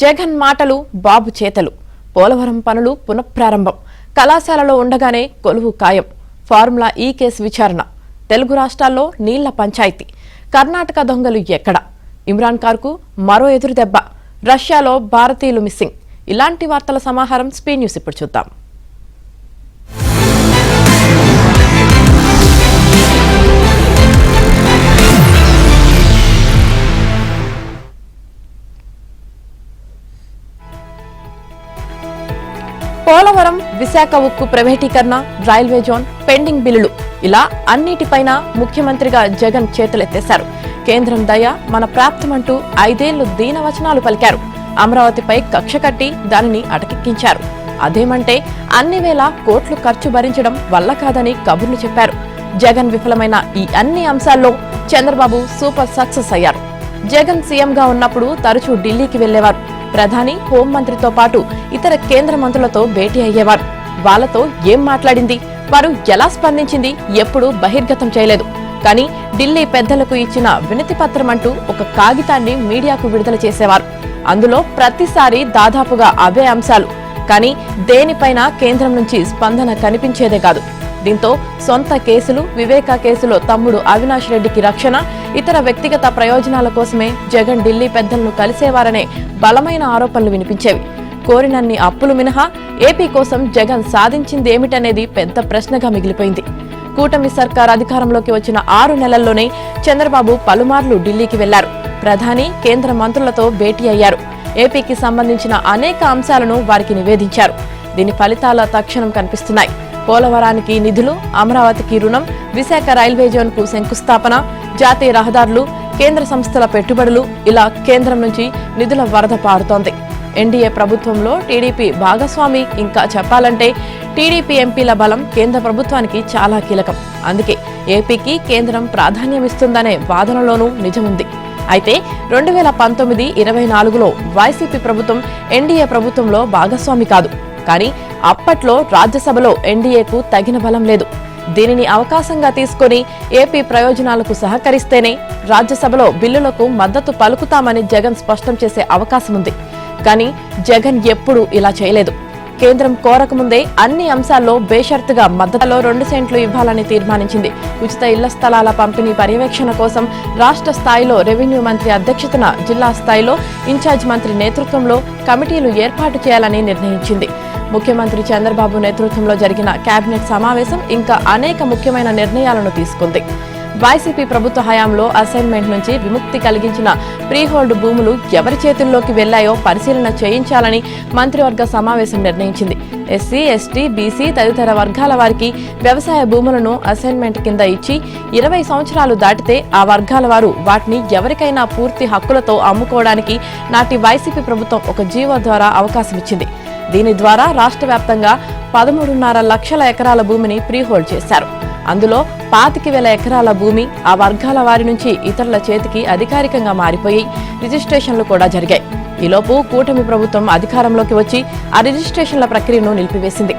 జగన్ మాటలు బాబు చేతలు. పోలవరం పనులు పునఃప్రారంభం. కళాశాలలో ఉండగానే కొలువు ఖాయం. ఫార్ములా ఈ కేసు విచారణ. తెలుగు రాష్ట్రాల్లో నీళ్ల పంచాయతీ. కర్ణాటక దొంగలు ఎక్కడ? ఇమ్రాన్ ఖాన్కు మరో ఎదురుదెబ్బ. రష్యాలో భారతీయులు మిస్సింగ్. ఇలాంటి వార్తల సమాహారం స్పీ న్యూస్ ఇప్పుడు చూద్దాం. పోలవరం, విశాఖ ఉక్కు ప్రైవేటీకరణ, రైల్వే జోన్, పెండింగ్ బిల్లులు ఇలా అన్నిటిపైన ముఖ్యమంత్రిగా జగన్ చేతులెత్తేశారు. కేంద్రం దయ మన ప్రాప్తమంటూ 5 ఏళ్లు దీనవచనాలు పలికారు. అమరావతిపై కక్ష కట్టి దానిని అటకెక్కించారు. అదేమంటే అన్ని వేల కోట్లు ఖర్చు భరించడం వల్ల కాదని కబుర్లు చెప్పారు. జగన్ విఫలమైన ఈ అన్ని అంశాల్లో చంద్రబాబు సూపర్ సక్సెస్ అయ్యారు. జగన్ సీఎంగా ఉన్నప్పుడు తరచూ ఢిల్లీకి వెళ్లేవారు. ప్రధాని, హోంమంత్రితో పాటు ఇతర కేంద్ర మంత్రులతో భేటీ అయ్యేవారు. వాళ్లతో ఏం మాట్లాడింది, వారు ఎలా స్పందించింది ఎప్పుడూ బహిర్గతం చేయలేదు. కానీ ఢిల్లీ పెద్దలకు ఇచ్చిన వినతి పత్రం అంటూ ఒక కాగితాన్ని మీడియాకు విడుదల చేసేవారు. అందులో ప్రతిసారి దాదాపుగా అవే అంశాలు. కానీ దేనిపైన కేంద్రం నుంచి స్పందన కనిపించేదే కాదు. దీంతో సొంత కేసులు, వివేకా కేసులో తమ్ముడు అవినాష్ రెడ్డికి రక్షణ, ఇతర వ్యక్తిగత ప్రయోజనాల కోసమే జగన్ ఢిల్లీ పెద్దలను కలిసేవారనే బలమైన ఆరోపణలు వినిపించేవి. కోరినన్ని అప్పులు మినహా ఏపీ కోసం జగన్ సాధించిందేమిటనేది పెద్ద ప్రశ్నగా మిగిలిపోయింది. కూటమి సర్కార్ అధికారంలోకి వచ్చిన 6 నెలల్లోనే చంద్రబాబు పలుమార్లు ఢిల్లీకి వెళ్లారు. ప్రధాని, కేంద్ర మంత్రులతో భేటీ అయ్యారు. ఏపీకి సంబంధించిన అనేక అంశాలను వారికి నివేదించారు. దీని ఫలితాల తక్షణం కనిపిస్తున్నాయి. పోలవరానికి నిధులు, అమరావతికి రుణం, విశాఖ రైల్వే జోన్ కు శంకుస్థాపన, జాతీయ రహదారులు, కేంద్ర సంస్థల పెట్టుబడులు ఇలా కేంద్రం నుంచి నిధుల వరద పారుతోంది. ఎన్డీఏ ప్రభుత్వంలో టీడీపీ భాగస్వామి. ఇంకా చెప్పాలంటే టీడీపీ ఎంపీల బలం కేంద్ర ప్రభుత్వానికి చాలా కీలకం. అందుకే ఏపీకి కేంద్రం ప్రాధాన్యమిస్తుందనే వాదనలోనూ నిజముంది. అయితే 2019-24లో వైసీపీ ప్రభుత్వం ఎన్డీఏ ప్రభుత్వంలో భాగస్వామి కాదు. కానీ అప్పట్లో రాజ్యసభలో ఎన్డీఏకు తగిన బలం లేదు. దీనిని అవకాశంగా తీసుకుని ఏపీ ప్రయోజనాలకు సహకరిస్తేనే రాజ్యసభలో బిల్లులకు మద్దతు పలుకుతామని జగన్ స్పష్టం చేసే అవకాశం ఉంది. కానీ జగన్ ఎప్పుడూ ఇలా చేయలేదు. కేంద్రం కోరకముందే అన్ని అంశాల్లో బేషరతుగా మద్దతులో 2 సెంట్లు ఇవ్వాలని తీర్మానించింది. ఉచిత ఇళ్ల స్థలాల పంపిణీ పర్యవేక్షణ కోసం రాష్ట్ర స్థాయిలో రెవెన్యూ మంత్రి అధ్యక్షతన, జిల్లా స్థాయిలో ఇన్ఛార్జ్ మంత్రి నేతృత్వంలో కమిటీలు ఏర్పాటు చేయాలని నిర్ణయించింది. ముఖ్యమంత్రి చంద్రబాబు నేతృత్వంలో జరిగిన కేబినెట్ సమావేశం ఇంకా అనేక ముఖ్యమైన నిర్ణయాలను తీసుకుంది. వైసీపీ ప్రభుత్వ హయాంలో అసైన్మెంట్ నుంచి విముక్తి కలిగించిన ప్రీహోల్డ్ భూములు ఎవరి చేతుల్లోకి వెళ్లాయో పరిశీలన చేయించాలని మంత్రివర్గ సమావేశం నిర్ణయించింది. ఎస్సీ, ఎస్టీ, బీసీ తదితర వర్గాల వారికి వ్యవసాయ భూములను అసైన్మెంట్ కింద ఇచ్చి 20 సంవత్సరాలు దాటితే ఆ వర్గాల వారు వాటిని ఎవరికైనా పూర్తి హక్కులతో అమ్ముకోవడానికి నాటి వైసీపీ ప్రభుత్వం ఒక జీవో ద్వారా అవకాశం ఇచ్చింది. దీని ద్వారా రాష్ట్ర వ్యాప్తంగా 13.5 లక్షల ఎకరాల భూమిని ప్రీహోల్డ్ చేశారు. అందులో 25,000 ఎకరాల భూమి ఆ వర్గాల వారి నుంచి ఇతరుల చేతికి అధికారికంగా మారిపోయి రిజిస్ట్రేషన్లు కూడా జరిగాయి. ఈలోపు కూటమి ప్రభుత్వం అధికారంలోకి వచ్చి ఆ రిజిస్ట్రేషన్ల ప్రక్రియను నిలిపివేసింది.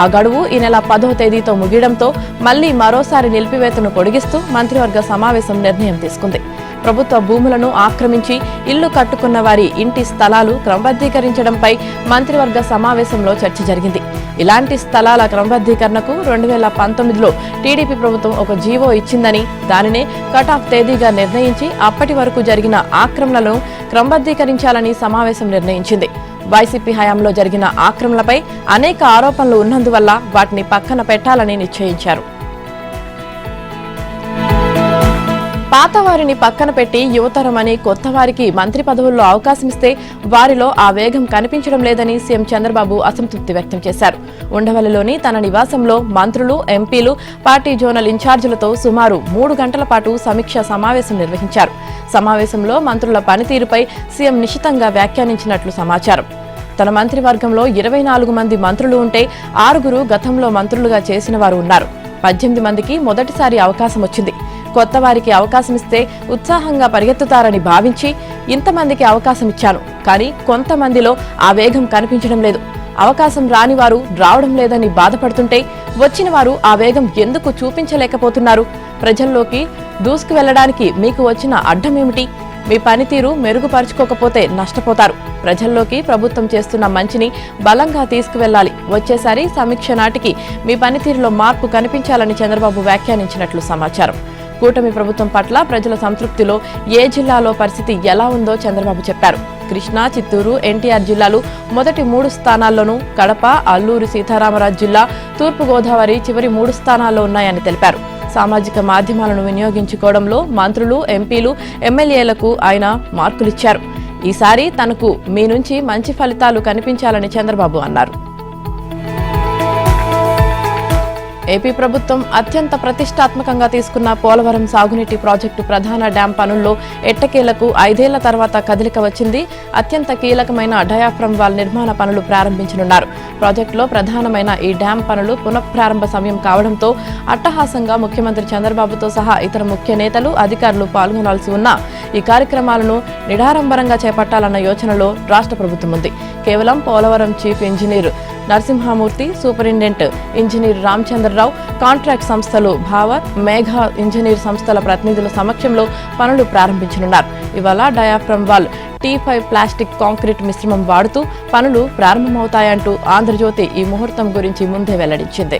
ఆ గడువు ఈ నెల 10వ తేదీతో ముగియడంతో మళ్లీ మరోసారి నిలిపివేతను పొడిగిస్తూ మంత్రివర్గ సమావేశం నిర్ణయం తీసుకుంది. ప్రభుత్వ భూములను ఆక్రమించి ఇల్లు కట్టుకున్న వారి ఇంటి స్థలాలు క్రమబద్ధీకరించడంపై మంత్రివర్గ సమావేశంలో చర్చ జరిగింది. ఇలాంటి స్థలాల క్రమబద్ధీకరణకు 2019లో టీడీపీ ప్రభుత్వం ఒక జీవో ఇచ్చిందని, దానినే కట్ ఆఫ్ తేదీగా నిర్ణయించి అప్పటి వరకు జరిగిన ఆక్రమణలను క్రమబద్ధీకరించాలని సమావేశం నిర్ణయించింది. వైసీపీ హయాంలో జరిగిన ఆక్రమణలపై అనేక ఆరోపణలు ఉన్నందువల్ల వాటిని పక్కన పెట్టాలని నిశ్చయించారు. పాతవారిని పక్కన పెట్టి యువతరమని కొత్త వారికి మంత్రి పదవుల్లో అవకాశమిస్తే వారిలో ఆ వేగం కనిపించడం లేదని సీఎం చంద్రబాబు అసంతృప్తి వ్యక్తం చేశారు. ఉండవల్లిలోని తన నివాసంలో మంత్రులు, ఎంపీలు, పార్టీ జోనల్ ఇన్ఛార్జీలతో సుమారు 3 గంటల పాటు సమీక్ష సమావేశం నిర్వహించారు. సమావేశంలో మంత్రుల పనితీరుపై సీఎం నిశితంగా వ్యాఖ్యానించినట్లు సమాచారం. తన మంత్రివర్గంలో 24 మంది మంత్రులు ఉంటే 6 గతంలో మంత్రులుగా చేసిన వారు ఉన్నారు. 18 మందికి మొదటిసారి అవకాశం వచ్చింది. కొత్త వారికి అవకాశమిస్తే ఉత్సాహంగా పరిగెత్తుతారని భావించి ఇంతమందికి అవకాశం ఇచ్చాను. కానీ కొంతమందిలో ఆ వేగం కనిపించడం లేదు. అవకాశం రాని వారు రావడం లేదని బాధపడుతుంటే వచ్చిన వారు ఆ వేగం ఎందుకు చూపించలేకపోతున్నారు? ప్రజల్లోకి దూసుకు వెళ్లడానికి మీకు వచ్చిన అడ్డమేమిటి? మీ పనితీరు మెరుగుపరుచుకోకపోతే నష్టపోతారు. ప్రజల్లోకి ప్రభుత్వం చేస్తున్న మంచిని బలంగా తీసుకువెళ్లాలి. వచ్చేసారి సమీక్ష నాటికి మీ పనితీరులో మార్పు కనిపించాలని చంద్రబాబు వ్యాఖ్యానించినట్లు సమాచారం. కూటమి ప్రభుత్వం పట్ల ప్రజల సంతృప్తిలో ఏ జిల్లాలో పరిస్థితి ఎలా ఉందో చంద్రబాబు చెప్పారు. కృష్ణా, చిత్తూరు, ఎన్టీఆర్ జిల్లాలు మొదటి 3 స్థానాల్లోనూ, కడప, అల్లూరి సీతారామరాజు జిల్లా, తూర్పుగోదావరి చివరి 3 స్థానాల్లో ఉన్నాయని తెలిపారు. సామాజిక మాధ్యమాలను వినియోగించుకోవడంలో మంత్రులు, ఎంపీలు, ఎమ్మెల్యేలకు ఆయన మార్కులిచ్చారు. ఈసారి తనకు మీ నుంచి మంచి ఫలితాలు కనిపించాలని చంద్రబాబు అన్నారు. ఏపీ ప్రభుత్వం అత్యంత ప్రతిష్టాత్మకంగా తీసుకున్న పోలవరం సాగునీటి ప్రాజెక్టు ప్రధాన డ్యాం పనుల్లో ఎట్టకేలకు 5 ఏళ్ల తర్వాత కదలిక వచ్చింది. అత్యంత కీలకమైన డయాఫ్రమ్ వాల్ నిర్మాణ పనులు ప్రారంభించనున్నారు. ప్రాజెక్టులో ప్రధానమైన ఈ డ్యాం పనులు పునఃప్రారంభ సమయం కావడంతో అట్టహాసంగా ముఖ్యమంత్రి చంద్రబాబుతో సహా ఇతర ముఖ్య నేతలు, అధికారులు పాల్గొనాల్సి ఉన్న ఈ కార్యక్రమాలను నిడారంబరంగా చేపట్టాలన్న యోచనలో రాష్ట్ర ప్రభుత్వం ఉంది. కేవలం Polavaram chief engineer Narasimhamurthy, superintendent engineer Ramachandrarao, contract సంస్థలు భావర్, మేఘా ఇంజనీర్ సంస్థల ప్రతినిధుల సమక్షంలో పనులు ప్రారంభించనున్నారు. ఇవాళ diaphragm wall T5 plastic concrete మిశ్రమం వాడుతూ పనులు ప్రారంభమవుతాయంటూ ఆంధ్రజ్యోతి ఈ ముహూర్తం గురించి ముందే వెల్లడించింది.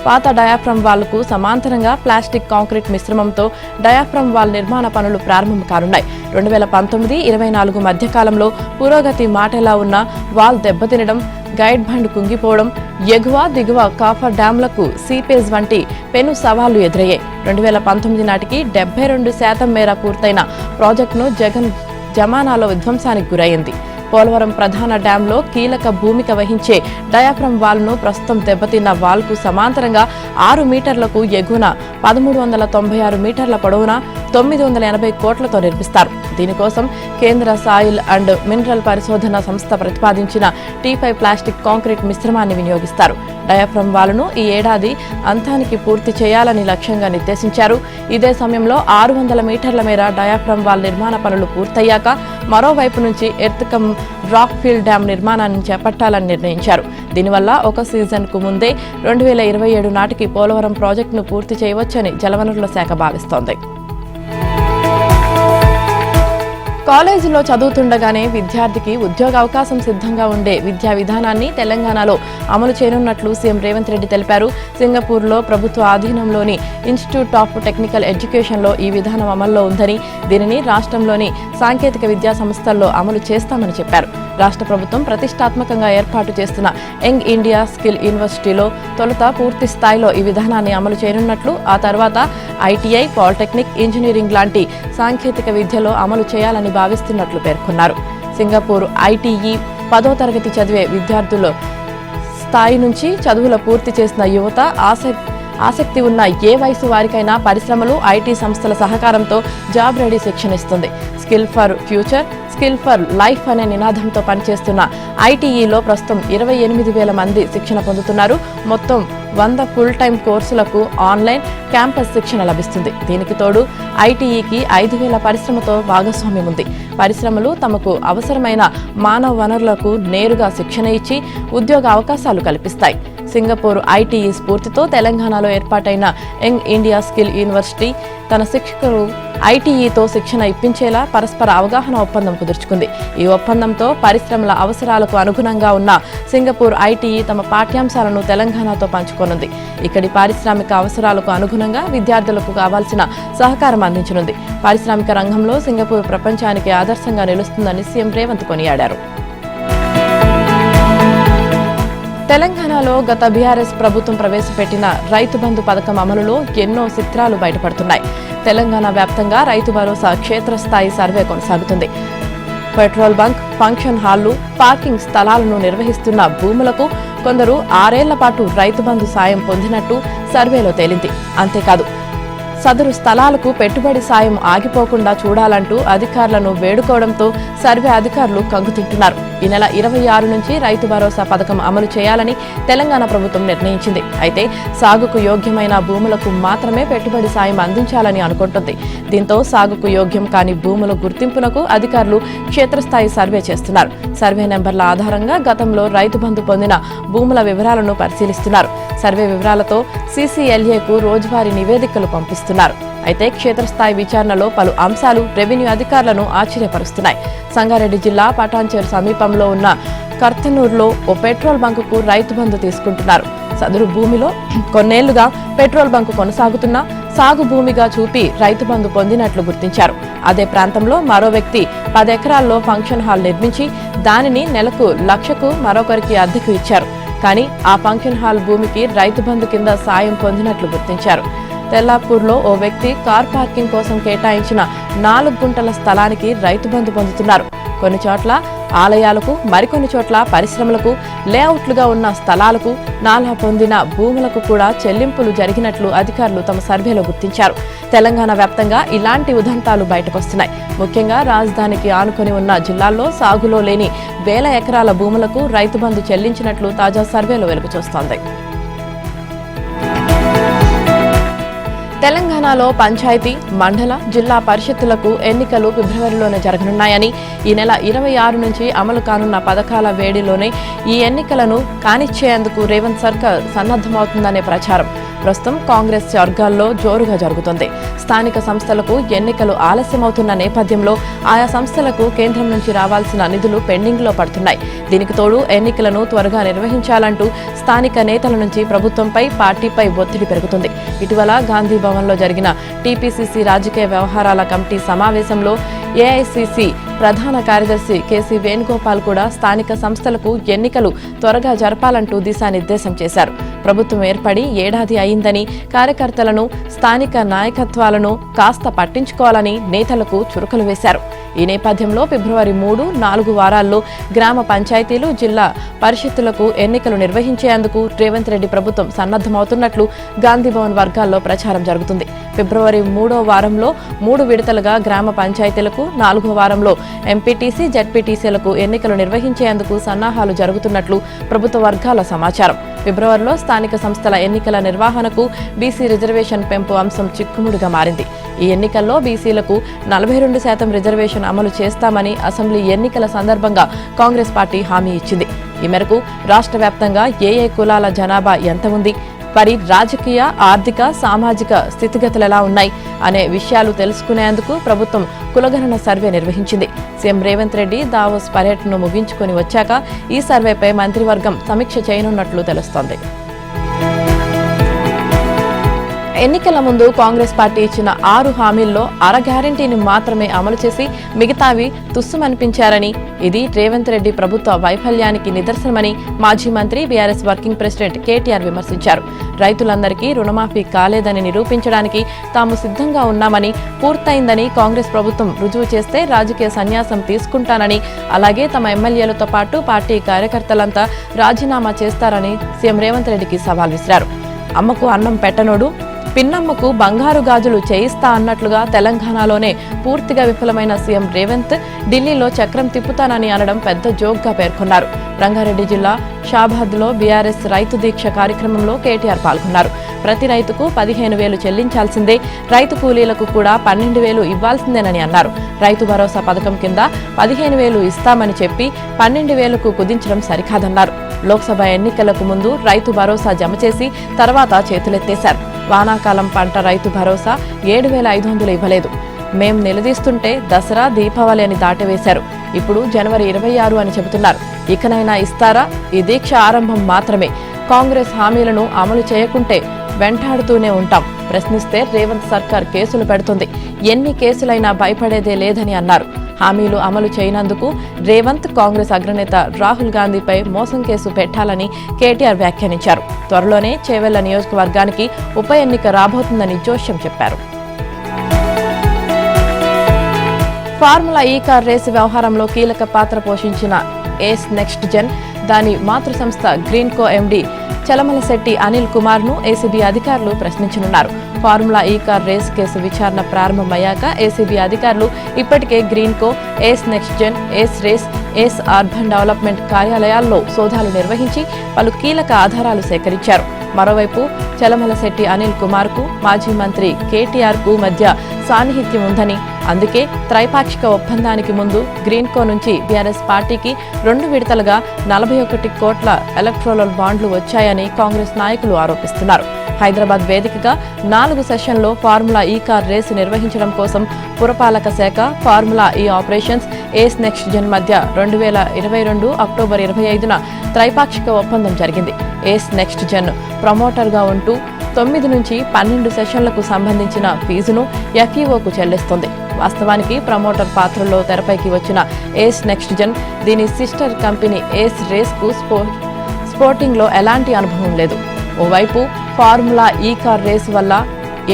పాత డయాఫ్రమ్ వాల్కు సమాంతరంగా ప్లాస్టిక్ కాంక్రీట్ మిశ్రమంతో డయాఫ్రమ్ వాల్ నిర్మాణ పనులు ప్రారంభం కానున్నాయి. 2019-24 మధ్యకాలంలో పురోగతి మాటెలా ఉన్న వాల్ దెబ్బతినడం, గైడ్ బండ్ కుంగిపోవడం, ఎగువ దిగువ కాఫర్ డ్యాంలకు సీపేజ్ వంటి పెను సవాళ్లు ఎదురయ్యాయి. 2019 నాటికి 72% మేర పూర్తయిన ప్రాజెక్టును జగన్ జమానాలో విధ్వంసానికి గురైంది. పోలవరం ప్రధాన డ్యాంలో కీలక భూమిక వహించే డయాఫ్రమ్ వాల్ను ప్రస్తుతం దెబ్బతిన్న వాల్కు సమాంతరంగా 6 మీటర్లకు ఎగువన 1396 మీటర్ల పొడవున 980 కోట్లతో నిర్మిస్తారు. దీనికోసం కేంద్ర సాయిల్ అండ్ మినరల్ పరిశోధన సంస్థ ప్రతిపాదించిన T5 ప్లాస్టిక్ కాంక్రీట్ మిశ్రమాన్ని వినియోగిస్తారు. డయాఫ్రమ్ వాల్ను ఈ ఏడాది అంతానికి పూర్తి చేయాలని లక్ష్యంగా నిర్దేశించారు. ఇదే సమయంలో 600 మీటర్ల మేర డయాఫ్రమ్ వాల్ నిర్మాణ పనులు పూర్తయ్యాక మరోవైపు నుంచి ఎర్త్కమ్ రాక్ ఫీల్డ్ డ్యాం నిర్మాణాన్ని చేపట్టాలని నిర్ణయించారు. దీనివల్ల ఒక సీజన్కు ముందే 2027 నాటికి పోలవరం ప్రాజెక్టును పూర్తి చేయవచ్చని జలవనరుల శాఖ భావిస్తోంది. కాలేజీలో చదువుతుండగానే విద్యార్థికి ఉద్యోగ అవకాశం సిద్ధంగా ఉండే విద్యా విధానాన్ని తెలంగాణలో అమలు చేయనున్నట్లు సీఎం రేవంత్ రెడ్డి తెలిపారు. సింగపూర్లో ప్రభుత్వ ఆధీనంలోని ఇన్స్టిట్యూట్ ఆఫ్ టెక్నికల్ ఎడ్యుకేషన్లో ఈ విధానం అమల్లో ఉందని, దీనిని రాష్ట్రంలోని సాంకేతిక విద్యా సంస్థల్లో అమలు చేస్తామని చెప్పారు. రాష్ట్ర ప్రభుత్వం ప్రతిష్టాత్మకంగా ఏర్పాటు చేస్తున్న యంగ్ ఇండియా స్కిల్ యూనివర్సిటీలో తొలుత పూర్తి స్థాయిలో ఈ విధానాన్ని అమలు చేయనున్నట్లు, ఆ తర్వాత ఐటీఐ, పాలిటెక్నిక్, ఇంజనీరింగ్ లాంటి సాంకేతిక విద్యలో అమలు చేయాలని భావిస్తున్నట్లు పేర్కొన్నారు. సింగపూర్ ఐటీఈ 10వ తరగతి చదివే విద్యార్థుల స్థాయి నుంచి చదువుల పూర్తి చేసిన యువత, ఆసక్తి ఉన్న ఏ వయసు వారికైనా పరిశ్రమలు, ఐటీ సంస్థల సహకారంతో జాబ్ రెడీ శిక్షణ ఇస్తుంది. Skill for future, skill for life అనే నినాదంతో పనిచేస్తున్న ఐటీఈలో ప్రస్తుతం 28,000 మంది శిక్షణ పొందుతున్నారు. మొత్తం 100 ఫుల్ టైం కోర్సులకు ఆన్లైన్, క్యాంపస్ శిక్షణ లభిస్తుంది. దీనికి తోడు ఐటీఈకి 5,000 పరిశ్రమతో భాగస్వామ్యం ఉంది. పరిశ్రమలు తమకు అవసరమైన మానవ వనరులకు నేరుగా శిక్షణ ఇచ్చి ఉద్యోగ అవకాశాలు కల్పిస్తాయి. సింగపూర్ ఐటీఈ స్ఫూర్తితో తెలంగాణలో ఏర్పాటైన యంగ్ ఇండియా స్కిల్ యూనివర్సిటీ తన శిక్షకులు ఐటీఈతో శిక్షణ ఇప్పించేలా పరస్పర అవగాహన ఒప్పందం కుదుర్చుకుంది. ఈ ఒప్పందంతో పరిశ్రమల అవసరాలకు అనుగుణంగా ఉన్న సింగపూర్ ఐటీఈ తమ పాఠ్యాంశాలను తెలంగాణతో పంచుకోనుంది. ఇక్కడి పారిశ్రామిక అవసరాలకు అనుగుణంగా విద్యార్థులకు కావాల్సిన సహకారం అందించనుంది. పారిశ్రామిక రంగంలో సింగపూర్ ప్రపంచానికి ఆదర్శంగా నిలుస్తుందని సీఎం రేవంత్ కొనియాడారు. తెలంగాణలో గత బీఆర్ఎస్ ప్రభుత్వం ప్రవేశపెట్టిన రైతు బంధు పథకం అమలులో ఎన్నో చిత్రాలు బయటపడుతున్నాయి. తెలంగాణ వ్యాప్తంగా రైతు భరోసా క్షేత్రస్థాయి సర్వే కొనసాగుతుంది. పెట్రోల్ బంక్, ఫంక్షన్ హాళ్లు, పార్కింగ్ స్థలాలను నిర్వహిస్తున్న భూములకు కొందరు 6 ఏళ్ల పాటు రైతు బంధు సాయం పొందినట్టు సర్వేలో తేలింది. అంతేకాదు, సదరు స్థలాలకు పెట్టుబడి సాయం ఆగిపోకుండా చూడాలంటూ అధికారులను వేడుకోవడంతో సర్వే అధికారులు కంగుతింటున్నారు. ఈ నెల 26 నుంచి రైతు భరోసా పథకం అమలు చేయాలని తెలంగాణ ప్రభుత్వం నిర్ణయించింది. అయితే సాగుకు యోగ్యమైన భూములకు మాత్రమే పెట్టుబడి సాయం అందించాలని అనుకుంటుంది. దీంతో సాగుకు యోగ్యం కాని భూముల గుర్తింపునకు అధికారులు క్షేత్రస్థాయి సర్వే చేస్తున్నారు. సర్వే నెంబర్ల ఆధారంగా గతంలో రైతు బంధు పొందిన భూముల వివరాలను పరిశీలిస్తున్నారు. సర్వే వివరాలతో సీసీఎల్ఏకు రోజువారీ నివేదికలు పంపిస్తున్నారు. అయితే క్షేత్రస్థాయి విచారణలో పలు అంశాలు రెవెన్యూ అధికారులను ఆశ్చర్యపరుస్తున్నాయి. సంగారెడ్డి జిల్లా పటాన్చేరు సమీపంలో ఉన్న కర్తనూరులో ఓ పెట్రోల్ బంకుకు రైతు బంధు తీసుకుంటున్నారు. సదరు భూమిలో కొన్నేళ్లుగా పెట్రోల్ బంకు కొనసాగుతున్నా సాగు భూమిగా చూపి రైతు బంధు పొందినట్లు గుర్తించారు. అదే ప్రాంతంలో మరో వ్యక్తి 10 ఎకరాల్లో ఫంక్షన్ హాల్ నిర్మించి దానిని నెలకు 1,00,000కు మరొకరికి అద్దెకు ఇచ్చారు. కానీ ఆ ఫంక్షన్ హాల్ భూమికి రైతు బంధు కింద సాయం పొందినట్లు గుర్తించారు. తెల్లాపూర్లో ఓ వ్యక్తి కార్ పార్కింగ్ కోసం కేటాయించిన 4 గుంటల స్థలానికి రైతు బంధు పొందుతున్నారు. కొన్ని చోట్ల ఆలయాలకు, మరికొన్ని చోట్ల పరిశ్రమలకు లేఅవుట్లుగా ఉన్న స్థలాలకు, నాలా పొందిన భూములకు కూడా చెల్లింపులు జరిగినట్లు అధికారులు తమ సర్వేలో గుర్తించారు. తెలంగాణ వ్యాప్తంగా ఇలాంటి ఉదంతాలు బయటకొస్తున్నాయి. ముఖ్యంగా రాజధానికి ఆనుకొని ఉన్న జిల్లాల్లో సాగులో లేని వేల ఎకరాల భూములకు రైతు బంధు చెల్లించినట్లు తాజా సర్వేలో వెలుగుచూస్తోంది. తెలంగాణలో పంచాయతీ, మండల, జిల్లా పరిషత్తులకు ఎన్నికలు ఫిబ్రవరిలోనే జరగనున్నాయని, ఈ నెల 26 నుంచి అమలు కానున్న పథకాల వేడిలోనే ఈ ఎన్నికలను కానిచ్చేందుకు రేవంత్ సర్కార్ సన్నద్ధమవుతుందనే ప్రచారం ప్రస్తుతం కాంగ్రెస్ వర్గాల్లో జోరుగా జరుగుతోంది. స్థానిక సంస్థలకు ఎన్నికలు ఆలస్యమవుతున్న నేపథ్యంలో ఆయా సంస్థలకు కేంద్రం నుంచి రావాల్సిన నిధులు పెండింగ్లో పడుతున్నాయి. దీనికి తోడు ఎన్నికలను త్వరగా నిర్వహించాలంటూ స్థానిక నేతల నుంచి ప్రభుత్వంపై, పార్టీపై ఒత్తిడి పెరుగుతుంది. ఇటీవల గాంధీ భవన్లో జరిగిన టీపీసీసీ రాజకీయ వ్యవహారాల కమిటీ సమావేశంలో ఏఐసీసీ ప్రధాన కార్యదర్శి కేసీ వేణుగోపాల్ కూడా స్థానిక సంస్థలకు ఎన్నికలు త్వరగా జరపాలంటూ దిశానిర్దేశం చేశారు. ప్రభుత్వం ఏర్పడి ఏడాది అయిందని, కార్యకర్తలను, స్థానిక నాయకత్వాలను కాస్త పట్టించుకోవాలని నేతలకు చురుకలు వేశారు. ఈ నేపథ్యంలో ఫిబ్రవరి 3, 4 వారాల్లో గ్రామ పంచాయతీలు, జిల్లా పరిషత్తులకు ఎన్నికలు నిర్వహించేందుకు రేవంత్ రెడ్డి ప్రభుత్వం సన్నద్ధమవుతున్నట్లు గాంధీభవన్ వర్గాల్లో ప్రచారం జరుగుతుంది. ఫిబ్రవరి 3వ వారంలో 3 విడతలుగా గ్రామ పంచాయతీలకు, 4వ వారంలో ఎంపీటీసీ, జడ్పీటీసీలకు ఎన్నికలు నిర్వహించేందుకు సన్నాహాలు జరుగుతున్నట్లు ప్రభుత్వ వర్గాల సమాచారం. ఫిబ్రవరిలో స్థానిక సంస్థల ఎన్నికల నిర్వహణకు బీసీ రిజర్వేషన్ పెంపు అంశం చిక్కుముడిగా మారింది. ఈ ఎన్నికల్లో బీసీలకు 42% రిజర్వేషన్ అమలు చేస్తామని అసెంబ్లీ ఎన్నికల సందర్భంగా కాంగ్రెస్ పార్టీ హామీ ఇచ్చింది. ఈ మేరకు రాష్ట్ర వ్యాప్తంగా ఏ కులాల జనాభా ఎంత ఉంది, వారి రాజకీయ, ఆర్థిక, సామాజిక స్థితిగతులు ఎలా ఉన్నాయి అనే విషయాలు తెలుసుకునేందుకు ప్రభుత్వం కులగణన సర్వే నిర్వహించింది. సీఎం రేవంత్ రెడ్డి దావోస్ పర్యటనను ముగించుకొని వచ్చాక ఈ సర్వేపై మంత్రివర్గం సమీక్ష చేయనున్నట్లు తెలుస్తోంది. ఎన్నికల ముందు కాంగ్రెస్ పార్టీ ఇచ్చిన 6 హామీల్లో అర గ్యారంటీని మాత్రమే అమలు చేసి మిగతావి తుస్సుమనిపించారని, ఇది రేవంత్ రెడ్డి ప్రభుత్వ వైఫల్యానికి నిదర్శనమని మాజీ మంత్రి, బీఆర్ఎస్ వర్కింగ్ ప్రెసిడెంట్ కేటీఆర్ విమర్శించారు. రైతులందరికీ రుణమాఫీ కాలేదని నిరూపించడానికి తాము సిద్ధంగా ఉన్నామని, పూర్తయిందని కాంగ్రెస్ ప్రభుత్వం రుజువు చేస్తే రాజకీయ సన్యాసం తీసుకుంటానని, అలాగే తమ ఎమ్మెల్యేలతో పాటు పార్టీ కార్యకర్తలంతా రాజీనామా చేస్తారని సీఎం రేవంత్ రెడ్డికి సవాల్ విసిరారు. అమ్మకు అన్నం పెట్టనోడు పిన్నమ్మకు బంగారు గాజులు చేయిస్తా అన్నట్లుగా తెలంగాణలోనే పూర్తిగా విఫలమైన సీఎం రేవంత్ ఢిల్లీలో చక్రం తిప్పుతానని అనడం పెద్ద జోక్గా పేర్కొన్నారు. రంగారెడ్డి జిల్లా షాబాద్లో బీఆర్ఎస్ రైతు దీక్ష కార్యక్రమంలో కేటీఆర్ పాల్గొన్నారు. ప్రతి రైతుకు 15,000 చెల్లించాల్సిందే, రైతు కూలీలకు కూడా 12,000 ఇవ్వాల్సిందేనని అన్నారు. రైతు భరోసా పథకం కింద 15,000 ఇస్తామని చెప్పి 12,000కు కుదించడం సరికాదన్నారు. లోక్సభ ఎన్నికలకు ముందు రైతు భరోసా జమ చేసి తర్వాత చేతులెత్తేశారు. వానాకాలం పంట రైతు భరోసా 7,500 ఇవ్వలేదు. మేం నిలదీస్తుంటే దసరా, దీపావళి అని దాటవేశారు. ఇప్పుడు జనవరి 26 అని చెబుతున్నారు. ఇకనైనా ఇస్తారా? ఈ దీక్ష ఆరంభం మాత్రమే. కాంగ్రెస్ హామీలను అమలు చేయకుంటే వెంటాడుతూనే ఉంటాం. ప్రశ్నిస్తే రేవంత్ సర్కార్ కేసులు పెడుతుంది. ఎన్ని కేసులైనా భయపడేదే లేదని అన్నారు. హామీలు అమలు చేయనందుకు రేవంత్, కాంగ్రెస్ అగ్రనేత రాహుల్ గాంధీపై మోసం కేసు పెట్టాలని కేటీఆర్ వ్యాఖ్యానించారు. త్వరలోనే చేవెళ్ల నియోజకవర్గానికి ఉప ఎన్నిక రాబోతుందని జోష్యం చెప్పారు. ఫార్ములా ఈ కార్ రేసు వ్యవహారంలో కీలక పాత్ర పోషించిన ఏస్ నెక్స్ట్ జెన్, దాని మాతృ సంస్థ గ్రీన్కో ఎండీ చలమలశెట్టి అనిల్ కుమార్ ను ఏసీబీ అధికారులు ప్రశ్నించనున్నారు. ఫార్ములా ఈ కార్ రేస్ కేసు విచారణ ప్రారంభమయ్యాక ఏసీబీ అధికారులు ఇప్పటికే గ్రీన్కో, ఏస్ నెక్స్ట్ జెన్, ఏస్ రేస్, ఏస్ అర్బన్ డెవలప్మెంట్ కార్యాలయాల్లో సోదాలు నిర్వహించి పలు కీలక ఆధారాలు సేకరించారు. మరోవైపు చలమలశెట్టి అనిల్ కుమార్ కు మాజీ మంత్రి కేటీఆర్ కు మధ్య సాన్నిహిత్యం ఉందని, అందుకే త్రైపాక్షిక ఒప్పందానికి ముందు గ్రీన్కో నుంచి బీఆర్ఎస్ పార్టీకి 2 విడతలుగా 41 కోట్ల ఎలక్ట్రోరల్ బాండ్లు వచ్చాయని కాంగ్రెస్ నాయకులు ఆరోపిస్తున్నారు. హైదరాబాద్ వేదికగా 4 సెషన్లో ఫార్ములా ఈ కార్ రేసు నిర్వహించడం కోసం పురపాలక శాఖ, ఫార్ములా ఈ ఆపరేషన్స్, ఏస్ నెక్స్ట్ జెన్ మధ్య 2022 అక్టోబర్ 25న త్రైపాక్షిక ఒప్పందం జరిగింది. ఏస్ నెక్స్ట్ జెన్ ప్రమోటర్గా ఉంటూ 9 నుంచి 12 సెషన్లకు సంబంధించిన ఫీజును ఎఫ్ఈఓకు చెల్లిస్తుంది. వాస్తవానికి ప్రమోటర్ పాత్రలో తెరపైకి వచ్చిన ఏస్ నెక్స్ట్ జెన్ దీని సిస్టర్ కంపెనీ ఏస్ రేస్కు స్పోర్టింగ్లో ఎలాంటి అనుభవం లేదు. ఓవైపు ఫార్ములా ఈ కార్ రేసు వల్ల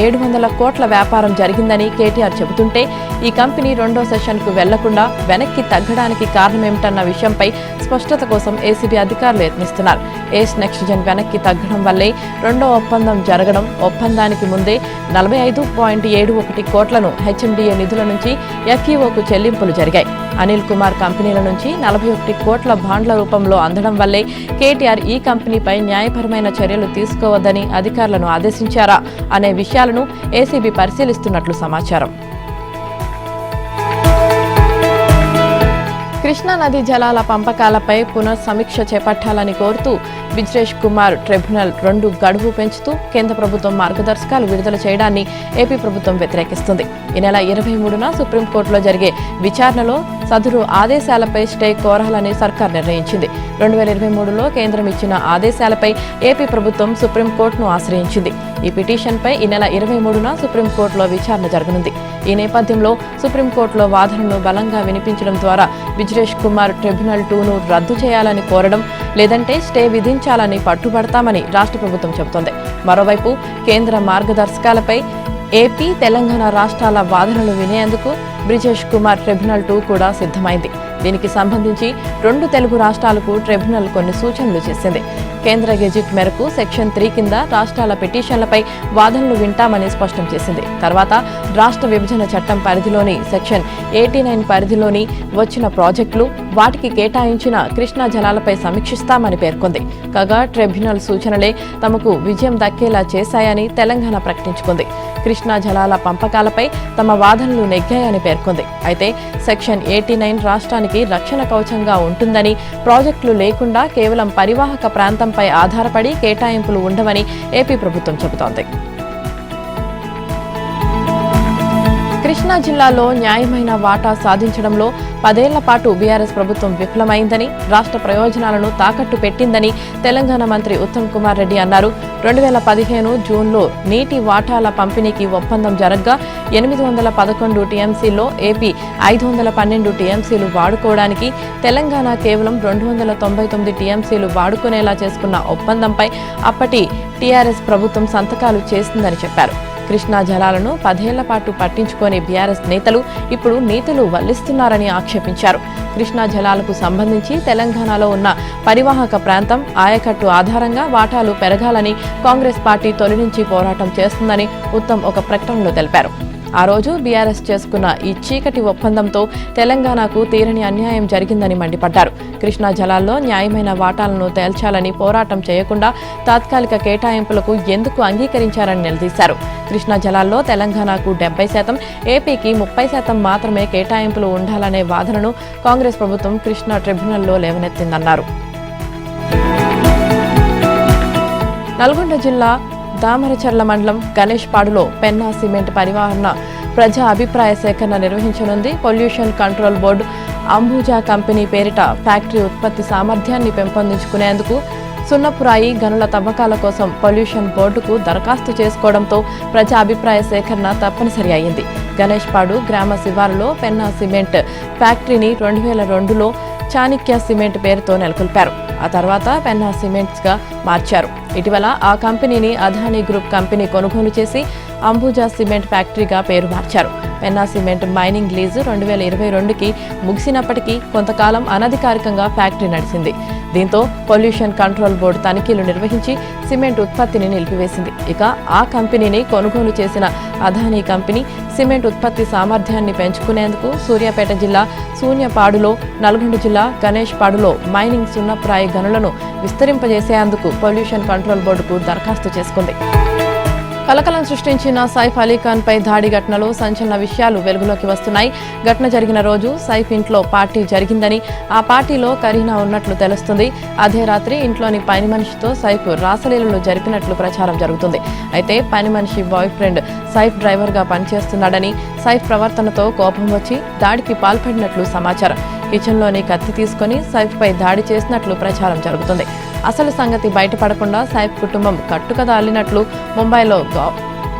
700 కోట్ల వ్యాపారం జరిగిందని కేటీఆర్ చెబుతుంటే ఈ కంపెనీ 2వ సెషన్కు వెళ్లకుండా వెనక్కి తగ్గడానికి కారణమేమిటన్న విషయంపై స్పష్టత కోసం ఏసీబీ అధికారులు యత్నిస్తున్నారు. ఏస్ నెక్స్ట్ జెన్ వెనక్కి తగ్గడం వల్లే 2వ ఒప్పందం జరగడం, ఒప్పందానికి ముందే 45.71 కోట్లను హెచ్ఎండిఏ నిధుల నుంచి ఎఫ్ఈఓకు చెల్లింపులు జరిగాయి. అనిల్ కుమార్ కంపెనీల నుంచి 41 కోట్ల బాండ్ల రూపంలో అందడం వల్లే కేటీఆర్ ఈ కంపెనీపై న్యాయపరమైన చర్యలు తీసుకోవద్దని అధికారులను ఆదేశించారా అనే విషయాలను ఏసీబీ పరిశీలిస్తున్నట్లు సమాచారం. కృష్ణా నదీ జలాల పంపకాలపై పునఃసమీక్ష చేపట్టాలని కోరుతూ బ్రిజేష్ కుమార్ ట్రిబ్యునల్ 2 గడువు పెంచుతూ కేంద్ర ప్రభుత్వం మార్గదర్శకాలు విడుదల చేయడాన్ని ఏపీ ప్రభుత్వం వ్యతిరేకిస్తుంది. ఈ నెల 23న సుప్రీంకోర్టులో జరిగే విచారణలో సదరు ఆదేశాలపై స్టే కోరాలని సర్కార్ నిర్ణయించింది. 2023లో కేంద్రం ఇచ్చిన ఆదేశాలపై ఏపీ ప్రభుత్వం సుప్రీంకోర్టును ఆశ్రయించింది. ఈ పిటిషన్పై ఈ నెల 23న సుప్రీంకోర్టులో విచారణ జరగనుంది. ఈ నేపథ్యంలో సుప్రీంకోర్టులో వాదనను బలంగా వినిపించడం ద్వారా బ్రిజేష్ కుమార్ ట్రిబ్యునల్ 2ను రద్దు చేయాలని కోరడం, లేదంటే స్టే విధించాలని పట్టుబడతామని రాష్ట్ర ప్రభుత్వం చెబుతోంది. మరోవైపు కేంద్ర మార్గదర్శకాలపై ఏపీ, తెలంగాణ రాష్ట్రాల వాదనలు వినేందుకు బ్రిజేష్ కుమార్ ట్రిబ్యునల్ 2 కూడా సిద్ధమైంది. దీనికి సంబంధించి 2 తెలుగు రాష్ట్రాలకు ట్రిబ్యునల్ కొన్ని సూచనలు చేసింది. కేంద్ర గెజిట్ మేరకు సెక్షన్ 3 కింద రాష్ట్రాల పిటిషన్లపై వాదనలు వింటామని స్పష్టం చేసింది. తర్వాత రాష్ట్ర విభజన చట్టం పరిధిలోని సెక్షన్ 89 పరిధిలోని వచ్చిన ప్రాజెక్టులు, వాటికి కేటాయించిన కృష్ణా జలాలపై సమీక్షిస్తామని పేర్కొంది. కాగా ట్రిబ్యునల్ సూచనలే తమకు విజయం దక్కేలా చేశాయని తెలంగాణ ప్రకటించుకుంది. కృష్ణా జలాల పంపకాలపై తమ వాదనలు నెగ్గాయని పేర్కొంది. అయితే సెక్షన్ 89 రాష్ట్రానికి రక్షణ కవచంగా ఉంటుందని, ప్రాజెక్టులు లేకుండా కేవలం పరివాహక ప్రాంతంపై ఆధారపడి కేటాయింపులు ఉండవని ఏపీ ప్రభుత్వం చెబుతోంది. కృష్ణా జిల్లాలో న్యాయమైన వాటా సాధించడంలో 10 ఏళ్ల పాటు బీఆర్ఎస్ ప్రభుత్వం విఫలమైందని, రాష్ట్ర ప్రయోజనాలను తాకట్టు పెట్టిందని తెలంగాణ మంత్రి ఉత్తమ్ కుమార్ రెడ్డి అన్నారు. 2015 జూన్లో నీటి వాటాల పంపిణీకి ఒప్పందం జరగ్గా 811 టీఎంసీలో ఏపీ 512 టీఎంసీలు వాడుకోవడానికి, తెలంగాణ కేవలం 299 టీఎంసీలు వాడుకునేలా చేసుకున్న ఒప్పందంపై అప్పటి టీఆర్ఎస్ ప్రభుత్వం సంతకాలు చేసిందని చెప్పారు. కృష్ణా జలాలను 10 ఏళ్ల పాటు పట్టించుకోని బీఆర్ఎస్ నేతలు ఇప్పుడు నీతులు వల్లిస్తున్నారని ఆక్షేపించారు. కృష్ణా జలాలకు సంబంధించి తెలంగాణలో ఉన్న పరివాహక ప్రాంతం, ఆయకట్టు ఆధారంగా వాటాలు పెరగాలని కాంగ్రెస్ పార్టీ తొలి నుంచి పోరాటం చేస్తుందని ఉత్తమ్ ఒక ప్రకటనలో తెలిపారు. ఆ రోజు బీఆర్ఎస్ చేసుకున్న ఈ చీకటి ఒప్పందంతో తెలంగాణకు తీరని అన్యాయం జరిగిందని మండిపడ్డారు. కృష్ణా జలాల్లో న్యాయమైన వాటాలను తేల్చాలని పోరాటం చేయకుండా తాత్కాలిక కేటాయింపులకు ఎందుకు అంగీకరించారని నిలదీశారు. కృష్ణా జలాల్లో తెలంగాణకు 70%, ఏపీకి 30% మాత్రమే కేటాయింపులు ఉండాలనే వాదనను కాంగ్రెస్ ప్రభుత్వం కృష్ణా ట్రిబ్యునల్లో లేవనెత్తిందన్నారు. నల్గొండ జిల్లా దామరచర్ల మండలం గణేష్పాడులో పెన్నా సిమెంట్ పరివాహన ప్రజా అభిప్రాయ సేకరణ నిర్వహించనుంది. Pollution control board Ambuja company పేరిట ఫ్యాక్టరీ ఉత్పత్తి సామర్థ్యాన్ని పెంపొందించుకునేందుకు సున్నపురాయి గనుల తవ్వకాల కోసం పొల్యూషన్ బోర్డుకు దరఖాస్తు చేసుకోవడంతో ప్రజా అభిప్రాయ సేకరణ తప్పనిసరి అయింది. గణేష్పాడు గ్రామ శివారులో పెన్నా సిమెంట్ ఫ్యాక్టరీని 2002లో చాణిక్య సిమెంట్ పేరుతో నెలకొల్పారు. ఆ తర్వాత పెన్నా సిమెంట్స్ గా మార్చారు. ఇటీవల ఆ కంపెనీని అదానీ గ్రూప్ కంపెనీ కొనుగోలు చేసి అంబుజా సిమెంట్ ఫ్యాక్టరీగా పేరు మార్చారు. పెన్నా సిమెంట్ మైనింగ్ లీజు 2022కి ముగిసినప్పటికీ కొంతకాలం అనధికారికంగా ఫ్యాక్టరీ నడిచింది. దీంతో పొల్యూషన్ కంట్రోల్ బోర్డు తనిఖీలు నిర్వహించి సిమెంట్ ఉత్పత్తిని నిలిపివేసింది. ఇక ఆ కంపెనీని కొనుగోలు చేసిన అదానీ కంపెనీ సిమెంట్ ఉత్పత్తి సామర్థ్యాన్ని పెంచుకునేందుకు సూర్యాపేట జిల్లా శూన్యపాడులో, నల్గొండ జిల్లా గణేష్పాడులో మైనింగ్ సున్నప్రాయి గనులను విస్తరింపజేసేందుకు పొల్యూషన్ కంట్రోల్ బోర్డుకు దరఖాస్తు చేసుకుంది. కలకలం సృష్టించిన సైఫ్ అలీఖాన్ పై దాడి ఘటనలో సంచలన విషయాలు వెలుగులోకి వస్తున్నాయి. ఘటన జరిగిన రోజు సైఫ్ ఇంట్లో పార్టీ జరిగిందని, ఆ పార్టీలో కరీనా ఉన్నట్లు తెలుస్తుంది. అదే రాత్రి ఇంట్లోని పని మనిషితో సైఫ్ రాసలీలలు జరిపినట్లు ప్రచారం జరుగుతుంది. అయితే పని మనిషి బాయ్ ఫ్రెండ్ సైఫ్ డ్రైవర్ గా పనిచేస్తున్నాడని, సైఫ్ ప్రవర్తనతో కోపం వచ్చి దాడికి పాల్పడినట్లు సమాచారం. కిచెన్లోని కత్తి తీసుకుని సైఫ్ పై దాడి చేసినట్లు ప్రచారం జరుగుతుంది. అసలు సంగతి బయటపడకుండా సైఫ్ కుటుంబం కట్టుకథ అల్లినట్లు ముంబైలో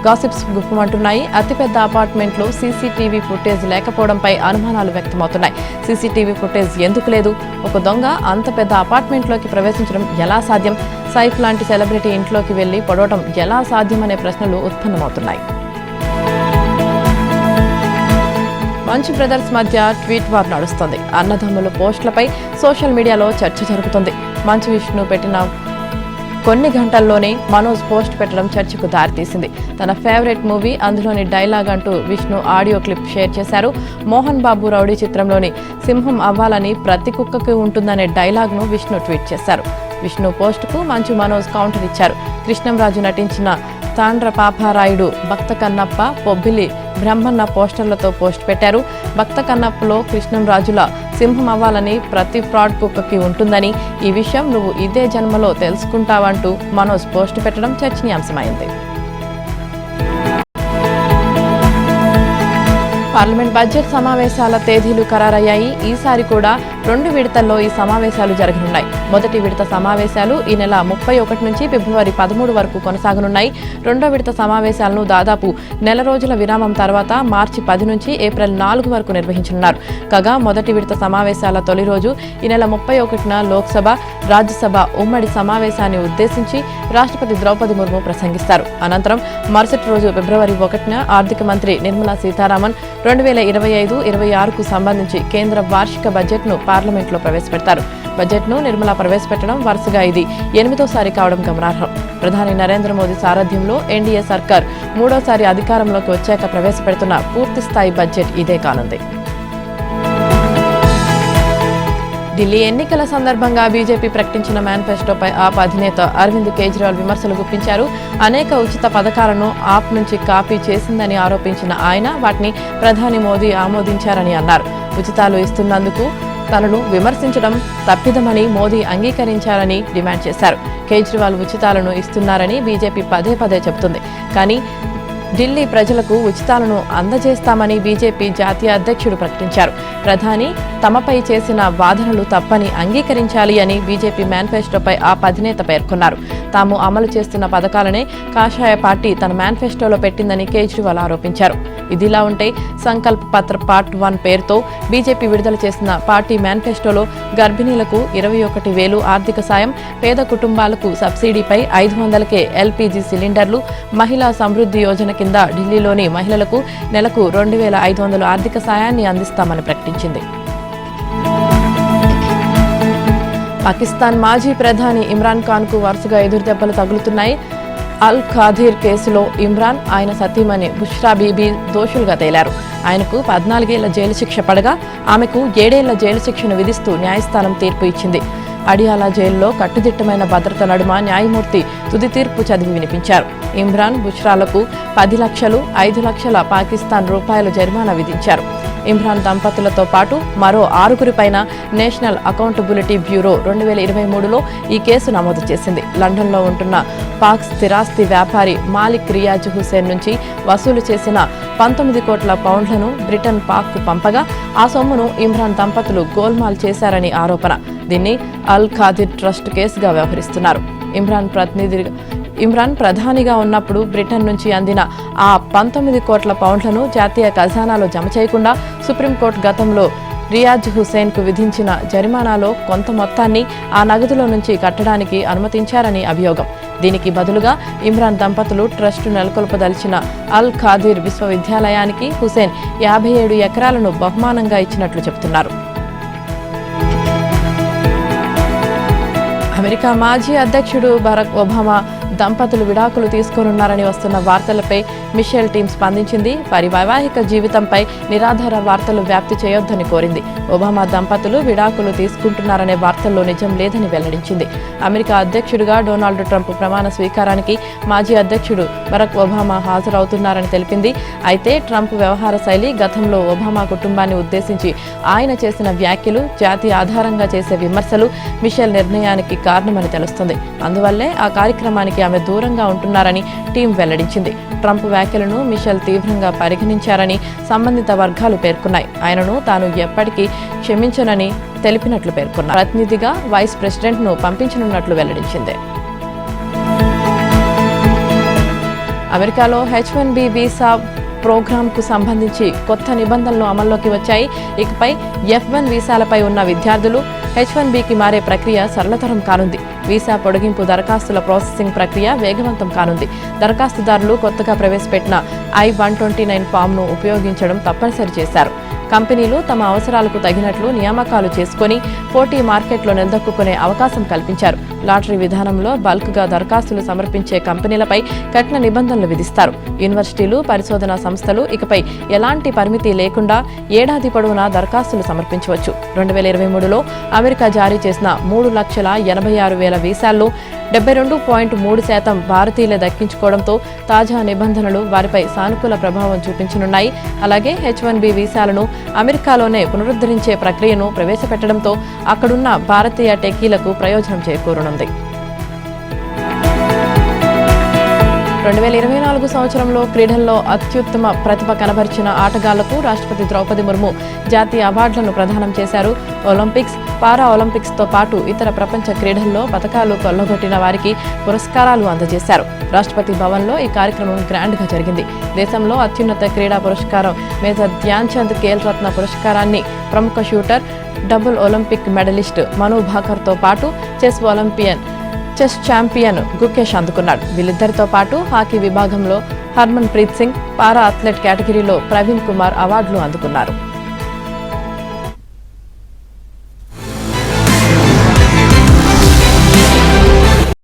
గాసిప్స్ గుప్పమంటున్నాయి. అతిపెద్ద అపార్ట్మెంట్లో సీసీటీవీ ఫుటేజ్ లేకపోవడంపై అనుమానాలు వ్యక్తమవుతున్నాయి. సీసీటీవీ ఫుటేజ్ ఎందుకు లేదు? ఒక దొంగ అంత పెద్ద అపార్ట్మెంట్లోకి ప్రవేశించడం ఎలా సాధ్యం? సైఫ్ లాంటి సెలబ్రిటీ ఇంట్లోకి వెళ్లి పొడవడం ఎలా సాధ్యమనే ప్రశ్నలు ఉత్పన్నమవుతున్నాయి. మంచు బ్రదర్స్ మధ్య ట్వీట్ వార్ నడుస్తుంది. అన్నదమ్ముల పోస్టులపై సోషల్ మీడియాలో చర్చ జరుగుతుంది. మంచు విష్ణు పెట్టిన కొన్ని గంటల్లోనే మనోజ్ పోస్ట్ పెట్టడం చర్చకు దారితీసింది. తన ఫేవరెట్ మూవీ, అందులోని డైలాగ్ అంటూ విష్ణు ఆడియో క్లిప్ షేర్ చేశారు. మోహన్ బాబు రౌడీ చిత్రంలోని సింహం అవ్వాలని ప్రతి కుక్కకి ఉంటుందనే డైలాగ్ను విష్ణు ట్వీట్ చేశారు. విష్ణు పోస్టుకు మంచు మనోజ్ కౌంటర్ ఇచ్చారు. కృష్ణంరాజు నటించిన తాండ్ర పాపారాయుడు, భక్త కన్నప్ప, పొబ్బిలి బ్రహ్మన్న పోస్టర్లతో పోస్ట్ పెట్టారు. భక్త కన్నప్పలో కృష్ణంరాజుల సింహం అవ్వాలని ప్రతి ఫ్రాడ్ కుక్కకి ఉంటుందని, ఈ విషయం నువ్వు ఇదే జన్మలో తెలుసుకుంటావంటూ మనోజ్ పోస్ట్ పెట్టడం చర్చనీయాంశమైంది. పార్లమెంట్ బడ్జెట్ సమావేశాల తేదీలు ఖరారయ్యాయి. ఈసారి కూడా 2 విడతల్లో ఈ సమావేశాలు జరగనున్నాయి. మొదటి విడత సమావేశాలు ఈ నెల 31 నుంచి ఫిబ్రవరి 13 వరకు కొనసాగనున్నాయి. రెండో విడత సమావేశాలను దాదాపు నెల రోజుల విరామం తర్వాత మార్చి 10 నుంచి ఏప్రిల్ 4 వరకు నిర్వహించనున్నారు. కాగా మొదటి విడత సమావేశాల తొలి రోజు ఈ నెల 31న లోక్సభ, రాజ్యసభ ఉమ్మడి సమావేశాన్ని ఉద్దేశించి రాష్ట్రపతి ద్రౌపది ముర్ము ప్రసంగిస్తారు. అనంతరం మరుసటి రోజు ఫిబ్రవరి 1న ఆర్థిక మంత్రి నిర్మలా సీతారామన్ 2025-26కు సంబంధించి కేంద్ర వార్షిక బడ్జెట్ను పార్లమెంట్లో ప్రవేశపెడతారు. బడ్జెట్ను నిర్మలా ప్రవేశపెట్టడం వరుసగా ఇది 8వ కావడం గమనార్హం. ప్రధాని నరేంద్ర మోదీ సారథ్యంలో ఎన్డీఏ సర్కార్ 3వసారి అధికారంలోకి వచ్చాక ప్రవేశపెడుతున్న పూర్తిస్థాయి బడ్జెట్ ఇదే కానుంది. ఢిల్లీ ఎన్నికల సందర్భంగా బీజేపీ ప్రకటించిన మేనిఫెస్టోపై ఆప్ అధినేత అరవింద్ కేజ్రీవాల్ విమర్శలు గుప్పించారు. అనేక ఉచిత పథకాలను ఆప్ నుంచి కాపీ చేసిందని ఆరోపించిన ఆయన వాటిని ప్రధాని మోదీ ఆమోదించారని అన్నారు. ఉచితాలు ఇస్తున్నందుకు తనను విమర్శించడం తప్పిదమని మోదీ అంగీకరించారని డిమాండ్ చేశారు. కేజ్రీవాల్ ఉచితాలను ఇస్తున్నారని బీజేపీ పదే పదే చెబుతుంది. కానీ ఢిల్లీ ప్రజలకు ఉచితాలను అందజేస్తామని బీజేపీ జాతీయ అధ్యక్షుడు ప్రకటించారు. ప్రధాని తమపై చేసిన వాదనలు తప్పని అంగీకరించాలి అని బీజేపీ మేనిఫెస్టోపై ఆ అధినేత పేర్కొన్నారు. తాము అమలు చేస్తున్న పథకాలనే కాషాయ పార్టీ తన మేనిఫెస్టోలో పెట్టిందని కేజ్రీవాల్ ఆరోపించారు. ఇదిలా ఉంటే సంకల్ప్ పత్ర పార్ట్ 1 పేరుతో బీజేపీ విడుదల చేసిన పార్టీ మేనిఫెస్టోలో గర్భిణీలకు 21,000 ఆర్థిక సాయం, పేద కుటుంబాలకు సబ్సిడీపై 500కే ఎల్పీజీ సిలిండర్లు, మహిళా సమృద్ధి యోజన కింద ఢిల్లీలోని మహిళలకు నెలకు 2,500 ఆర్థిక సాయాన్ని అందిస్తామని ప్రకటించింది. పాకిస్తాన్ మాజీ ప్రధాని ఇమ్రాన్ ఖాన్ కు వరుసగా ఎదురుదెబ్బలు తగులుతున్నాయి. అల్ ఖాదీర్ కేసులో ఇమ్రాన్, ఆయన సతీమణి బుష్రా బీబీ దోషులుగా తేలారు. ఆయనకు 14 ఏళ్ల జైలు శిక్ష పడగా ఆమెకు 7 ఏళ్ల జైలు శిక్షను విధిస్తూ న్యాయస్థానం తీర్పు ఇచ్చింది. అడియాలా జైల్లో కట్టుదిట్టమైన భద్రత నడుమ న్యాయమూర్తి తుది తీర్పు చదివి వినిపించారు. ఇమ్రాన్, బుష్రాలకు 10 లక్షలు, 5 లక్షల పాకిస్తాన్ రూపాయల జరిమానా విధించారు. ఇమ్రాన్ దంపతులతో పాటు మరో 6గురిపైన నేషనల్ అకౌంటబిలిటీ బ్యూరో 2023లో ఈ కేసు నమోదు చేసింది. లండన్లో ఉంటున్న పాక్ స్థిరాస్తి వ్యాపారి మాలిక్ రియాజ్ హుసేన్ నుంచి వసూలు చేసిన 19 కోట్ల పౌండ్లను బ్రిటన్ పాక్కు పంపగా ఆ సొమ్మును ఇమ్రాన్ దంపతులు గోల్మాల్ చేశారని ఆరోపణ. దీన్ని అల్ ఖాదీర్ ట్రస్ట్ కేసుగా వ్యవహరిస్తున్నారు. ఇమ్రాన్ ప్రధానిగా ఉన్నప్పుడు బ్రిటన్ నుంచి అందిన ఆ 19 కోట్ల పౌండ్లను జాతీయ ఖజానాలో జమ చేయకుండా సుప్రీంకోర్టు గతంలో రియాజ్ హుసేన్ కు విధించిన జరిమానాలో కొంత మొత్తాన్ని ఆ నగదులో నుంచి కట్టడానికి అనుమతించారని అభియోగం. దీనికి బదులుగా ఇమ్రాన్ దంపతులు ట్రస్టు నెలకొల్పదలిచిన అల్ ఖాదీర్ విశ్వవిద్యాలయానికి హుసేన్ 57 ఎకరాలను బహుమానంగా ఇచ్చినట్లు చెబుతున్నారు. అమెరికా మాజీ అధ్యక్షుడు బరాక్ ఒబామా దంపతులు విడాకులు తీసుకోనున్నారని వస్తున్న వార్తలపై మిషెల్ టీం స్పందించింది. వారి వైవాహిక జీవితంపై నిరాధార వార్తలు వ్యాప్తి చేయొద్దని కోరింది. ఒబామా దంపతులు విడాకులు తీసుకుంటున్నారనే వార్తల్లో నిజం లేదని వెల్లడించింది. అమెరికా అధ్యక్షుడిగా డొనాల్డ్ ట్రంప్ ప్రమాణ స్వీకారానికి మాజీ అధ్యక్షుడు బరాక్ ఒబామా హాజరవుతున్నారని తెలిపింది. అయితే ట్రంప్ వ్యవహార శైలి, గతంలో ఒబామా కుటుంబాన్ని ఉద్దేశించి ఆయన చేసిన వ్యాఖ్యలు, జాతి ఆధారంగా చేసే విమర్శలు మిషెల్ నిర్ణయానికి కారణమని తెలుస్తుంది. అందువల్లే ఆ కార్యక్రమానికి ఆమె దూరంగా ఉంటున్నారని టీం వెల్లడించింది. ట్రంప్ వ్యాఖ్యలను మిషెల్ తీవ్రంగా పరిగణించారని సంబంధిత వర్గాలు పేర్కొన్నాయి. ఆయనను తాను ఎప్పటికీ క్షమించనని తెలిపినట్లు పేర్కొన్నారు. ప్రతినిధిగా వైస్ ప్రెసిడెంట్ను పంపించనున్నట్లు వెల్లడించింది. అమెరికాలో H-1B వీసా ప్రోగ్రాంకు సంబంధించి కొత్త నిబంధనలు అమల్లోకి వచ్చాయి. ఇకపై F-1 వీసాలపై ఉన్న విద్యార్థులు H-1Bకి మారే ప్రక్రియ సరళతరం కానుంది. వీసా పొడిగింపు దరఖాస్తుల ప్రాసెసింగ్ ప్రక్రియ వేగవంతం కానుంది. దరఖాస్తుదారులు కొత్తగా ప్రవేశపెట్టిన I-129 ఫామ్ను ఉపయోగించడం తప్పనిసరి చేశారు. కంపెనీలు తమ అవసరాలకు తగినట్లు నియామకాలు చేసుకుని పోటీ మార్కెట్లో నిలదొక్కునే అవకాశం కల్పించారు. లాటరీ విధానంలో బల్క్గా దరఖాస్తులు సమర్పించే కంపెనీలపై కఠిన నిబంధనలు విధిస్తారు. యూనివర్సిటీలు, పరిశోధనా సంస్థలు ఇకపై ఎలాంటి పరిమితి లేకుండా ఏడాది పొడవునా దరఖాస్తులు సమర్పించవచ్చు. 2023లో అమెరికా జారీ చేసిన 3,86,000 వీసాల్లో 72.3% భారతీయులే దక్కించుకోవడంతో తాజా నిబంధనలు వారిపై సానుకూల ప్రభావం చూపించనున్నాయి. అలాగే H-1B వీసాలను అమెరికాలోనే పునరుద్ధరించే ప్రక్రియను ప్రవేశపెట్టడంతో అక్కడున్న భారతీయ టెక్కీలకు ప్రయోజనం చేకూరనుంది. 2024 సంవత్సరంలో క్రీడల్లో అత్యుత్తమ ప్రతిభ కనబరిచిన ఆటగాళ్లకు రాష్ట్రపతి ద్రౌపది ముర్ము జాతీయ అవార్డులను ప్రదానం చేశారు. ఒలింపిక్స్, పారా ఒలింపిక్స్తో పాటు ఇతర ప్రపంచ క్రీడల్లో పతకాలు కొల్లగొట్టిన వారికి పురస్కారాలు అందజేశారు. రాష్ట్రపతి భవన్లో ఈ కార్యక్రమం గ్రాండ్గా జరిగింది. దేశంలో అత్యున్నత క్రీడా పురస్కారం మేజర్ ధ్యాన్ చంద్ ఖేల్ రత్న పురస్కారాన్ని ప్రముఖ షూటర్, డబుల్ ఒలింపిక్ మెడలిస్ట్ మను భాకర్తో పాటు చెస్ ఛాంపియన్ గుకేష్ అందుకున్నాడు. వీళ్ళిద్దరితో పాటు హాకీ విభాగంలో హర్మన్ ప్రీత్ సింగ్, పారా అథ్లెట్ కేటగిరీలో ప్రవీణ్ కుమార్ అవార్డులు అందుకున్నారు.